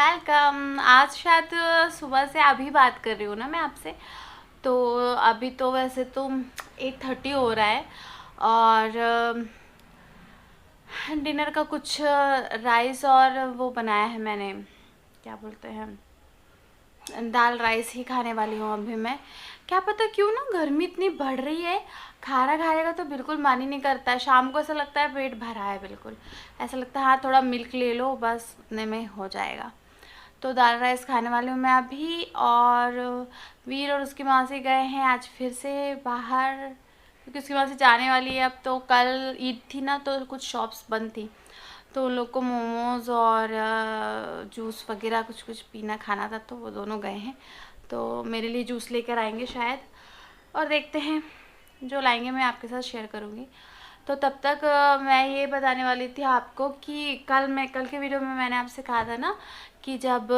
Welcome. आज शायद सुबह से अभी बात कर रही हूँ ना मैं आपसे। तो अभी तो वैसे तो 8:30 हो रहा है और डिनर का कुछ राइस और वो बनाया है मैंने, क्या बोलते हैं, दाल राइस ही खाने वाली हूँ अभी मैं। क्या पता क्यों ना गर्मी इतनी बढ़ रही है, खाना खाने का तो बिल्कुल मन ही नहीं करता है। शाम को ऐसा लगता है पेट भरा है, बिल्कुल ऐसा लगता है हाँ थोड़ा मिल्क ले लो बस उतने में हो जाएगा। तो दाल राइस खाने वाली हूँ मैं अभी। और वीर और उसकी माँ से गए हैं आज फिर से बाहर, क्योंकि उसकी माँ से जाने वाली है अब। तो कल ईद थी ना तो कुछ शॉप्स बंद थी, तो उन लोग को मोमोज़ और जूस वगैरह कुछ कुछ पीना खाना था, तो वो दोनों गए हैं। तो मेरे लिए जूस लेकर आएंगे शायद, और देखते हैं जो लाएंगे मैं आपके साथ शेयर करूँगी। तो तब तक मैं ये बताने वाली थी आपको कि कल के वीडियो में मैंने आपसे कहा था ना कि जब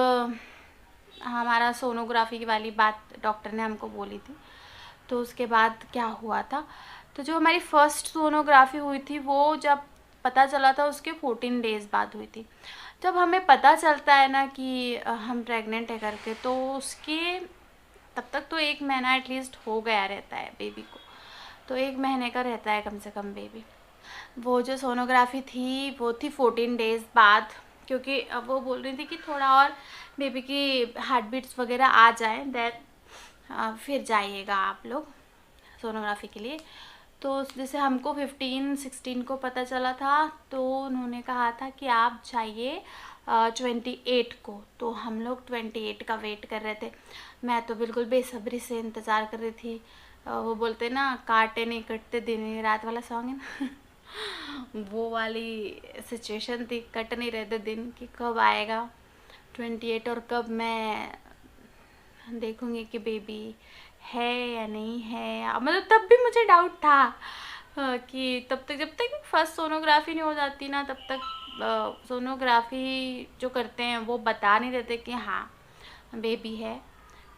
हमारा सोनोग्राफी वाली बात डॉक्टर ने हमको बोली थी, तो उसके बाद क्या हुआ था। तो जो हमारी फर्स्ट सोनोग्राफी हुई थी वो जब पता चला था उसके 14 डेज़ बाद हुई थी। जब हमें पता चलता है ना कि हम प्रेग्नेंट है करके, तो उसके तब तक तो 1 महीना एटलीस्ट हो गया रहता है बेबी को। तो 1 महीने का रहता है कम से कम बेबी। वो जो सोनोग्राफी थी वो थी 14 डेज़ बाद, क्योंकि अब वो बोल रही थी कि थोड़ा और बेबी की हार्ट बीट्स वगैरह आ जाए, देन फिर जाइएगा आप लोग सोनोग्राफी के लिए। तो जैसे हमको 15-16 को पता चला था, तो उन्होंने कहा था कि आप जाइए 28 को। तो हम लोग 28 का वेट कर रहे थे। मैं तो बिल्कुल बेसब्री से इंतज़ार कर रही थी। वो बोलते ना काटे नहीं कटते दिन ही रात वाला सॉन्ग है ना वो वाली सिचुएशन थी, कट नहीं रहे थे दिन कि कब आएगा 28 और कब मैं देखूंगी कि बेबी है या नहीं है। मतलब तब भी मुझे डाउट था कि तब तक जब तक फर्स्ट सोनोग्राफी नहीं हो जाती ना तब तक सोनोग्राफी जो करते हैं वो बता नहीं देते कि हाँ बेबी है,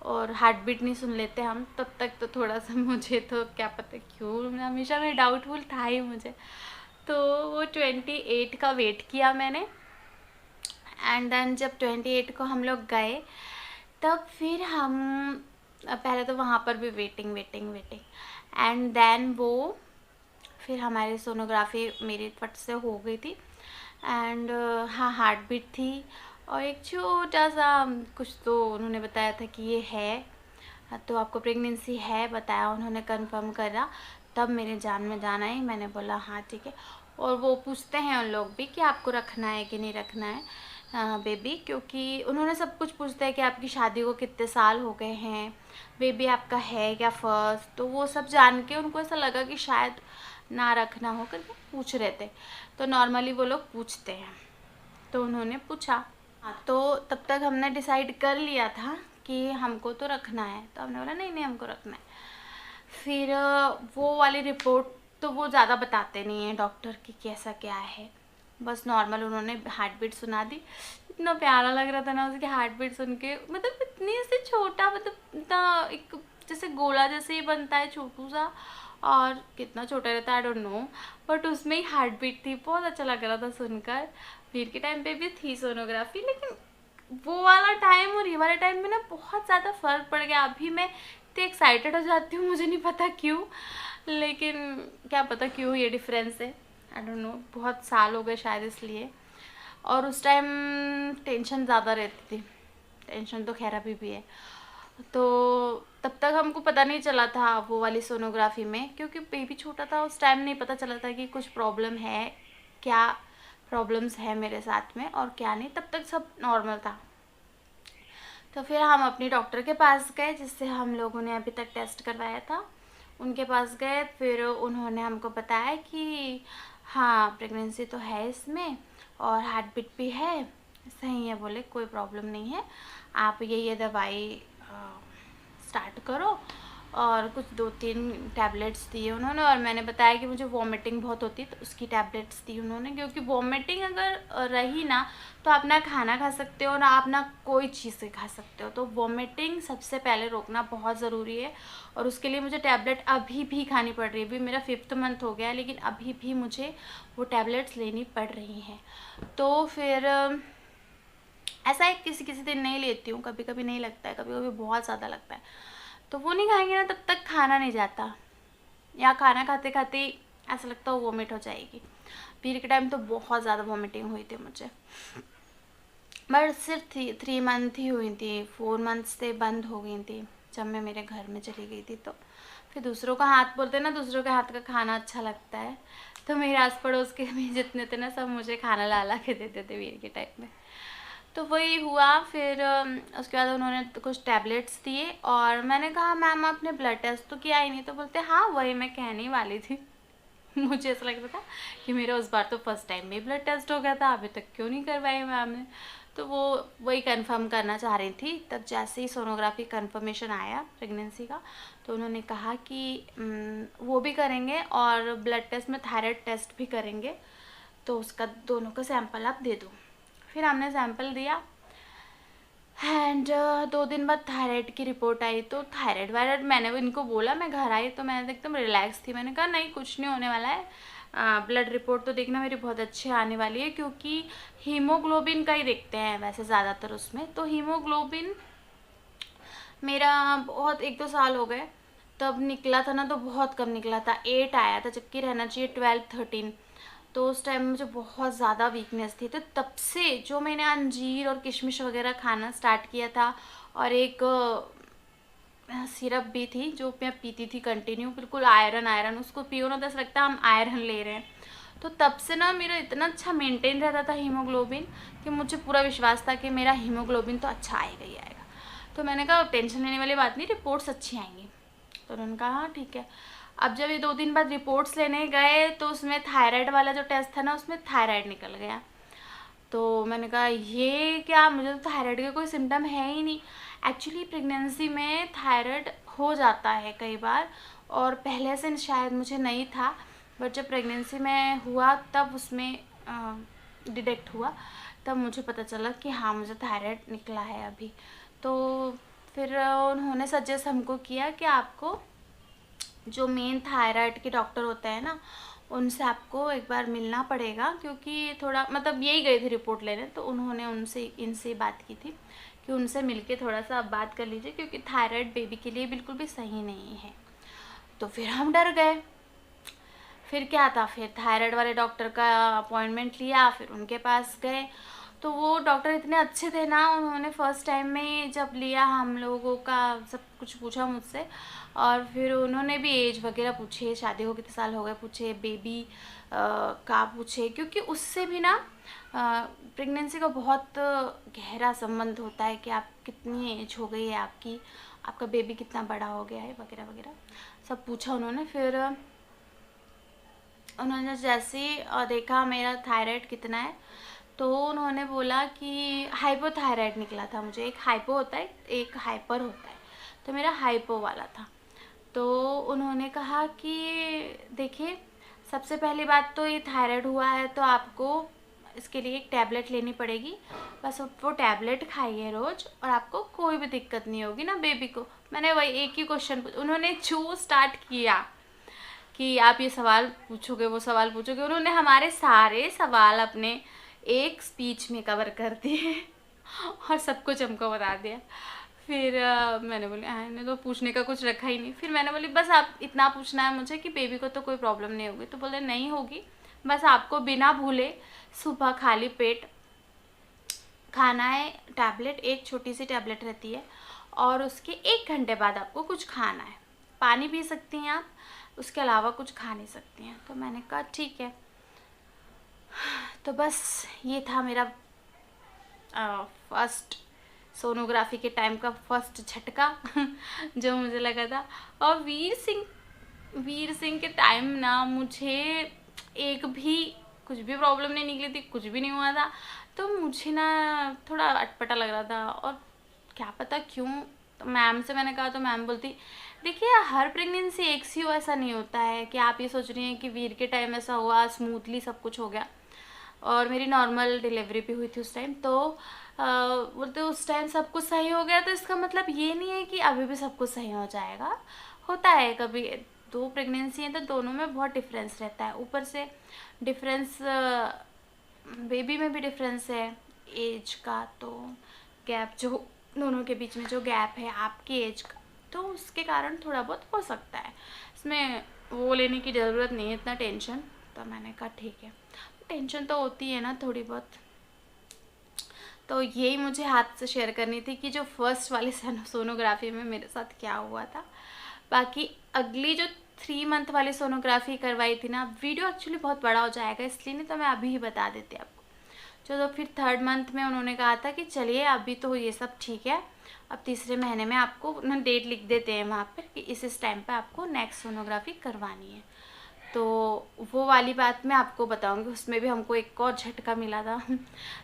और हार्ट बीट नहीं सुन लेते हम तब तक। तो थोड़ा सा मुझे तो क्या पता क्यों हमेशा मैं डाउटफुल था ही मुझे। तो वो 28 का वेट किया मैंने, एंड देन जब 28 को हम लोग गए तब फिर हम पहले तो वहाँ पर भी waiting waiting waiting, and then वो फिर हमारी सोनोग्राफी मेरी फट से हो गई थी। एंड हाँ हार्ट बीट थी और एक छोटा सा कुछ तो उन्होंने बताया था कि ये है, तो आपको प्रेगनेंसी है बताया उन्होंने, कंफर्म करा। तब मेरे जान में जान आई, मैंने बोला हाँ ठीक है। और वो पूछते हैं उन लोग भी कि आपको रखना है कि नहीं रखना है बेबी, क्योंकि उन्होंने सब कुछ पूछते हैं कि आपकी शादी को कितने साल हो गए हैं, बेबी आपका है क्या फर्स्ट। तो वो सब जान के उनको ऐसा लगा कि शायद ना रखना हो करके पूछ रहे थे। तो नॉर्मली वो लोग पूछते हैं, तो उन्होंने पूछा। हाँ, तो तब तक हमने डिसाइड कर लिया था कि हमको तो रखना है, तो हमने बोला नहीं नहीं हमको रखना है। फिर वो वाली रिपोर्ट तो वो ज़्यादा बताते नहीं हैं डॉक्टर कि कैसा क्या है, बस नॉर्मल उन्होंने हार्ट बीट सुना दी। इतना प्यारा लग रहा था ना उसकी हार्ट बीट सुन के, मतलब इतनी ऐसे छोटा, मतलब इतना एक जैसे गोला जैसे ही बनता है छोटू सा, और कितना छोटा रहता है आई डोंट नो, बट उसमें ही हार्ट बीट थी। बहुत अच्छा लग रहा था सुनकर। फिर के टाइम पे भी थी सोनोग्राफी, लेकिन वो वाला टाइम और ये वाला टाइम में ना बहुत ज़्यादा फ़र्क पड़ गया। अभी मैं इतनी एक्साइटेड हो जाती हूँ, मुझे नहीं पता क्यों, लेकिन क्या पता क्यों ये डिफरेंस है, आई डोंट नो, बहुत साल हो गए शायद इसलिए। और उस टाइम टेंशन ज़्यादा रहती थी, टेंशन तो खैर अभी भी है। तो तब तक हमको पता नहीं चला था वो वाली सोनोग्राफी में, क्योंकि बेबी छोटा था उस टाइम, नहीं पता चला था कि कुछ प्रॉब्लम है, क्या प्रॉब्लम्स है मेरे साथ में और क्या नहीं, तब तक सब नॉर्मल था। तो फिर हम अपने डॉक्टर के पास गए जिससे हम लोगों ने अभी तक टेस्ट करवाया था, उनके पास गए। फिर उन्होंने हमको बताया कि हाँ प्रेगनेंसी तो है इसमें और हार्ट बीट भी है, सही है, बोले कोई प्रॉब्लम नहीं है, आप ये दवाई स्टार्ट करो। और कुछ 2-3 टैबलेट्स दिए उन्होंने, और मैंने बताया कि मुझे वॉमिटिंग बहुत होती है तो उसकी टैबलेट्स दी उन्होंने, क्योंकि वॉमिटिंग अगर रही ना तो आप ना खाना खा सकते हो ना आप ना कोई चीज़ से खा सकते हो। तो वॉमिटिंग सबसे पहले रोकना बहुत ज़रूरी है, और उसके लिए मुझे टैबलेट अभी भी खानी पड़ रही है। अभी मेरा 5th मंथ हो गया है लेकिन अभी भी मुझे वो टैबलेट्स लेनी पड़ रही हैं। तो फिर ऐसा है किसी किसी दिन नहीं लेती हूँ, कभी कभी नहीं लगता है, कभी कभी बहुत ज़्यादा लगता है। तो वो नहीं खाएंगे ना तब तक खाना नहीं जाता, या खाना खाते खाते ऐसा लगता है वॉमिट हो जाएगी। पीरियड के टाइम तो बहुत ज़्यादा वॉमिटिंग हुई थी मुझे, बट सिर्फ 3 मंथ ही हुई थी, 4 मंथ से बंद हो गई थी जब मैं मेरे घर में चली गई थी। तो फिर दूसरों का हाथ, बोलते हैं ना दूसरों के हाथ का खाना अच्छा लगता है, तो मेरे आस पड़ोस के भी जितने थे ना सब मुझे खाना ला ला के देते थे वीर के टाइम में। तो वही हुआ। फिर उसके बाद उन्होंने कुछ टैबलेट्स दिए और मैंने कहा मैम आपने ब्लड टेस्ट तो किया ही नहीं, तो बोलते हाँ वही मैं कहने ही वाली थी। मुझे ऐसा लग रहा था कि मेरा उस बार तो फर्स्ट टाइम में ब्लड टेस्ट हो गया था, अभी तक क्यों नहीं करवाई मैम ने। तो वो वही कंफर्म करना चाह रही थी। तब जैसे ही सोनोग्राफी कंफर्मेशन आया प्रेगनेंसी का, तो उन्होंने कहा कि वो भी करेंगे और ब्लड टेस्ट में थायराइड टेस्ट भी करेंगे, तो उसका दोनों का सैंपल आप दे दो। फिर हमने सैंपल दिया एंड 2 दिन बाद थायराइड की रिपोर्ट आई। तो थायराइड वायराइड मैंने इनको बोला, मैं घर आई तो मैं एकदम रिलैक्स थी, मैंने कहा नहीं कुछ नहीं होने वाला है, ब्लड रिपोर्ट तो देखना मेरी बहुत अच्छी आने वाली है, क्योंकि हीमोग्लोबिन का ही देखते हैं वैसे ज़्यादातर उसमें। तो हीमोग्लोबिन मेरा बहुत 1-2 साल हो गए तब निकला था ना, तो बहुत कम निकला था, 8 आया था, जबकि रहना चाहिए 12-13। तो उस टाइम मुझे बहुत ज़्यादा वीकनेस थी। तो तब से जो मैंने अंजीर और किशमिश वगैरह खाना स्टार्ट किया था, और एक सिरप भी थी जो मैं पीती थी कंटिन्यू, बिल्कुल आयरन आयरन, उसको पियो ना तो ऐसा लगता है हम आयरन ले रहे हैं। तो तब से ना मेरा इतना अच्छा मेंटेन रहता था हीमोग्लोबिन कि मुझे पूरा विश्वास था कि मेरा हीमोग्लोबिन तो अच्छा आएगा ही आएगा। तो मैंने कहा टेंशन लेने वाली बात नहीं, रिपोर्ट्स अच्छी आएंगी। तो उन्होंने कहा हाँ ठीक है। अब जब ये 2 दिन बाद रिपोर्ट्स लेने गए तो उसमें थायराइड वाला जो टेस्ट था ना उसमें थायराइड निकल गया। तो मैंने कहा ये क्या, मुझे तो थायराइड का कोई सिम्टम है ही नहीं। एक्चुअली प्रेगनेंसी में थायराइड हो जाता है कई बार, और पहले से शायद मुझे नहीं था, बट जब प्रेगनेंसी में हुआ तब उसमें डिटेक्ट हुआ, तब मुझे पता चला कि हाँ मुझे थायराइड निकला है अभी। तो फिर उन्होंने सजेस्ट हमको किया कि आपको जो मेन थायराइड के डॉक्टर होते हैं ना उनसे आपको एक बार मिलना पड़ेगा, क्योंकि थोड़ा मतलब यही गए थे रिपोर्ट लेने, तो उन्होंने उनसे इनसे बात की थी कि उनसे मिलके थोड़ा सा आप बात कर लीजिए, क्योंकि थायराइड बेबी के लिए बिल्कुल भी सही नहीं है। तो फिर हम डर गए। फिर क्या था, फिर थायराइड वाले डॉक्टर का अपॉइंटमेंट लिया, फिर उनके पास गए। तो वो डॉक्टर इतने अच्छे थे ना, उन्होंने फर्स्ट टाइम में जब लिया हम लोगों का सब कुछ पूछा मुझसे, और फिर उन्होंने भी एज वगैरह पूछे, शादी को कितने साल हो गए पूछे, बेबी का पूछे, क्योंकि उससे भी ना प्रेगनेंसी का बहुत गहरा संबंध होता है कि आप कितनी एज हो गई है आपकी, आपका बेबी कितना बड़ा हो गया है वगैरह वगैरह सब पूछा उन्होंने। फिर उन्होंने जैसे ही देखा मेरा थायराइड कितना है, तो उन्होंने बोला कि हाइपोथायराइड निकला था मुझे। एक हाइपो होता है एक हाइपर होता है, तो मेरा हाइपो वाला था। तो उन्होंने कहा कि देखिए सबसे पहली बात तो ये थायराइड हुआ है तो आपको इसके लिए एक टैबलेट लेनी पड़ेगी, बस वो टैबलेट खाइए रोज़ और आपको कोई भी दिक्कत नहीं होगी ना बेबी को। मैंने वही एक ही क्वेश्चन उन्होंने जो स्टार्ट किया कि आप ये सवाल पूछोगे वो सवाल पूछोगे, उन्होंने हमारे सारे सवाल अपने एक स्पीच में कवर कर दिए और सब कुछ हमको बता दिया। फिर मैंने बोली इन्हें तो पूछने का कुछ रखा ही नहीं। फिर मैंने बोली बस आप इतना पूछना है मुझे कि बेबी को तो कोई प्रॉब्लम नहीं होगी। तो बोले नहीं होगी, बस आपको बिना भूले सुबह खाली पेट खाना है टैबलेट, एक छोटी सी टैबलेट रहती है, और उसके 1 घंटे बाद आपको कुछ खाना है। पानी पी सकती हैं आप, उसके अलावा कुछ खा नहीं सकती हैं। तो मैंने कहा ठीक है। तो बस ये था मेरा फर्स्ट सोनोग्राफी के टाइम का फर्स्ट झटका जो मुझे लगा था। और वीर सिंह के टाइम ना मुझे एक भी कुछ भी प्रॉब्लम नहीं निकली थी, कुछ भी नहीं हुआ था। तो मुझे ना थोड़ा अटपटा लग रहा था, और क्या पता क्यों। तो मैम से मैंने कहा तो मैम बोलती देखिए हर प्रेगनेंसी एक सी हो, ऐसा नहीं होता है कि आप ये सोच रही हैं कि वीर के टाइम ऐसा हुआ स्मूथली सब कुछ हो गया। और मेरी नॉर्मल डिलीवरी भी हुई थी उस टाइम। तो बोलते उस टाइम सब कुछ सही हो गया, तो इसका मतलब ये नहीं है कि अभी भी सब कुछ सही हो जाएगा। होता है कभी 2 प्रेगनेंसी हैं तो दोनों में बहुत डिफरेंस रहता है, ऊपर से डिफरेंस बेबी में भी डिफरेंस है, एज का तो गैप, जो दोनों के बीच में जो गैप है आपकी एज का, तो उसके कारण थोड़ा बहुत हो सकता है, इसमें वो लेने की ज़रूरत नहीं है इतना टेंशन। तो मैंने कहा ठीक है, टेंशन तो होती है ना थोड़ी बहुत। तो यही मुझे हाथ से शेयर करनी थी कि जो फर्स्ट वाली सोनोग्राफी में मेरे साथ क्या हुआ था। बाकी अगली जो 3 मंथ वाली सोनोग्राफी करवाई थी ना, वीडियो एक्चुअली बहुत बड़ा हो जाएगा इसलिए नहीं तो मैं अभी ही बता देती आपको। चलो फिर 3rd मंथ में उन्होंने कहा था कि चलिए अभी तो ये सब ठीक है, अब तीसरे महीने में आपको उन्होंने डेट लिख देते हैं वहाँ पर कि इस टाइम पे आपको नेक्स्ट सोनोग्राफी करवानी है। तो वो वाली बात मैं आपको बताऊंगी, उसमें भी हमको एक और झटका मिला था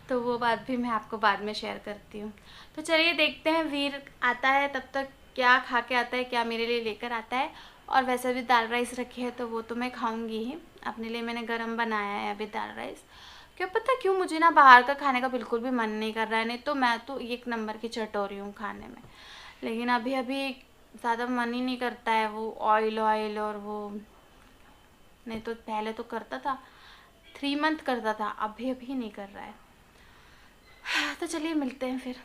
तो वो बात भी मैं आपको बाद में शेयर करती हूँ। तो चलिए देखते हैं वीर आता है, तब तक क्या खा के आता है, क्या मेरे लिए लेकर आता है। और वैसे भी दाल राइस रखी है तो वो तो मैं खाऊंगी ही, अपने लिए मैंने गरम बनाया है अभी दाल राइस। क्यों पता क्यों, मुझे ना बाहर का खाने का बिल्कुल भी मन नहीं कर रहा है, नहीं तो मैं तो 1 नंबर की चटोरी हूँ खाने में, लेकिन अभी अभी ज़्यादा मन ही नहीं करता है, वो ऑयल ऑयल और वो, नहीं तो पहले तो करता था, 3 मंथ करता था, अभी अभी नहीं कर रहा है। तो चलिए मिलते हैं फिर।